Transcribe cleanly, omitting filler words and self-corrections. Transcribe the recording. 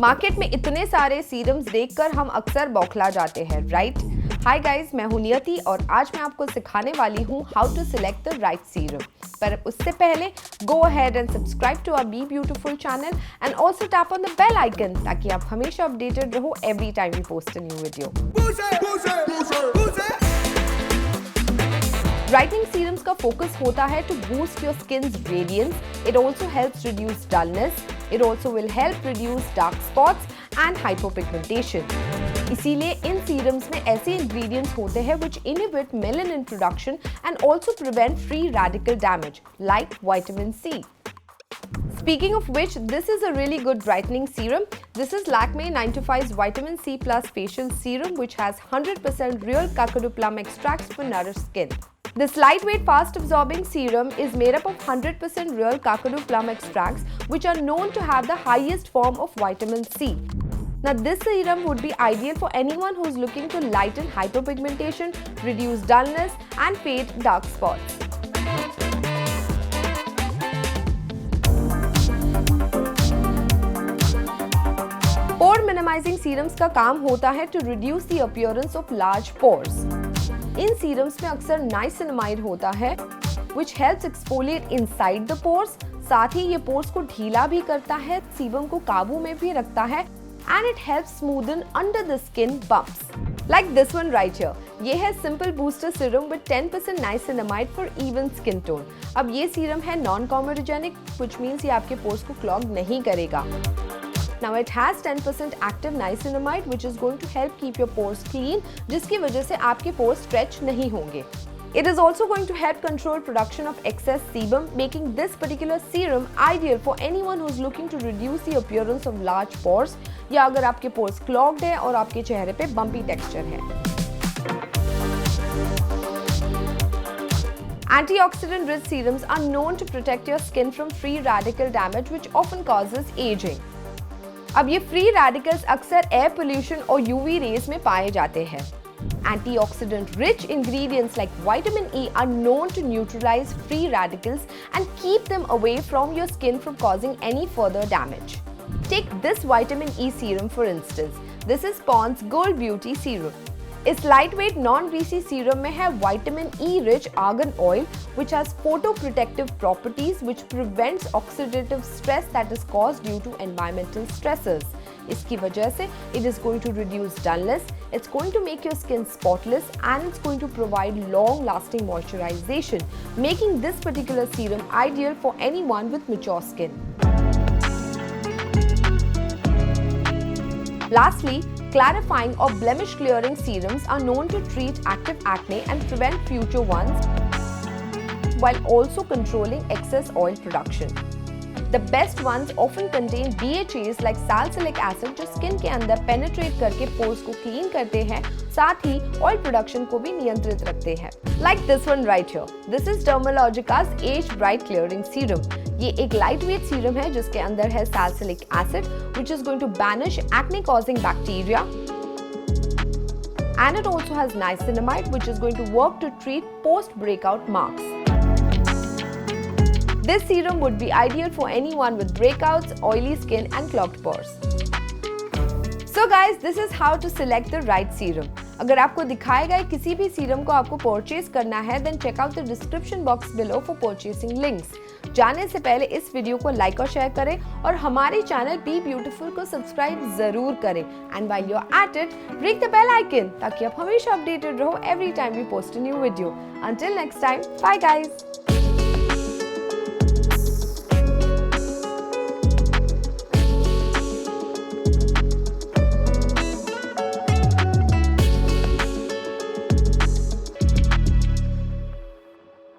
Market में इतने सारे सीरम्स देखकर हम अक्सर बौखला जाते हैं, राइट? हाय गाइस, मैं हूं नियति और आज मैं आपको सिखाने वाली हूं how to select the right serum. पर उससे पहले go ahead and subscribe to our be beautiful channel and also tap on the bell icon ताकि आप हमेशा अपडेटेड रहो every time we post a new video. Brightening serums का focus होता है to boost your skin's radiance. It also helps reduce dullness. It also will help reduce dark spots and hypopigmentation. इसीलिए इन serums में ऐसे ingredients होते हैं which inhibit melanin production and also prevent free radical damage like vitamin C. Speaking of which, this is a really good brightening serum. This is Lakme 9to5's Vitamin C Plus Facial Serum which has 100% real kakadu plum extracts for nourished skin. This lightweight, fast-absorbing serum is made up of 100% real kakadu plum extracts which are known to have the highest form of vitamin C. Now, this serum would be ideal for anyone who's looking to lighten hyperpigmentation, reduce dullness, and fade dark spots. Pore minimizing serums का काम होता है to reduce the appearance of large pores. In serums में अक्सर niacinamide होता है, which helps exfoliate inside the pores. साथ ही ये pores को ढीला भी करता है, sebum को काबू में भी रखता है, and it helps smoothen under the skin bumps. Like this one right here. ये है Simple Booster Serum with 10% niacinamide for even skin tone. अब ये सीरम है non-comedogenic, which means ये आपके पोर्स को क्लॉग नहीं करेगा. Now it has 10% active niacinamide, which is going to help keep your pores clean, जिसकी वजह से आपके pores stretch नहीं होंगे. It is also going to help control production of excess sebum, making this particular serum ideal for anyone who's looking to reduce the appearance of large pores या अगर आपके pores clogged है और आपके चेहरे पे bumpy texture है। Antioxidant-rich serums are known to protect your skin from free radical damage, which often causes aging. अब ये free radicals अक्सर air pollution और UV rays में पाए जाते हैं। Antioxidant-rich ingredients like vitamin E are known to neutralize free radicals and keep them away from your skin from causing any further damage. Take this vitamin E serum for instance. This is Pond's Gold Beauty Serum. इस lightweight non-greasy serum में है vitamin E rich argan oil which has photoprotective properties which prevents oxidative stress that is caused due to environmental stresses. इसकी वजह से it is going to reduce dullness, it's going to make your skin spotless and it's going to provide long-lasting moisturization, making this particular serum ideal for anyone with mature skin. Lastly, clarifying or blemish clearing serums are known to treat active acne and prevent future ones while also controlling excess oil production. The best ones often contain BHAs like salicylic acid जो skin के अंदर penetrate करके pores को clean करते हैं, साथ ही oil production को भी नियंत्रित रखते हैं. Like this one right here. This is Dermalogica's Age Bright Clearing Serum. ये एक lightweight serum है जिसके अंदर है salicylic acid which is going to banish acne causing bacteria. And it also has niacinamide which is going to work to treat post breakout marks. This serum would be ideal for anyone with breakouts, oily skin and clogged pores. So guys, this is how to select the right serum. अगर आपको दिखाए गए किसी भी serum को आपको purchase करना है, then check out the description box below for purchasing links. जाने से पहले इस वीडियो को लाइक और शेयर करें और हमारे चैनल बी ब्यूटीफुल को सब्सक्राइब जरूर करें. And while you're at it, ring the bell icon ताकि आप हमेशा अपडेटेड रहो every time we post a new video. Until next time, bye guys.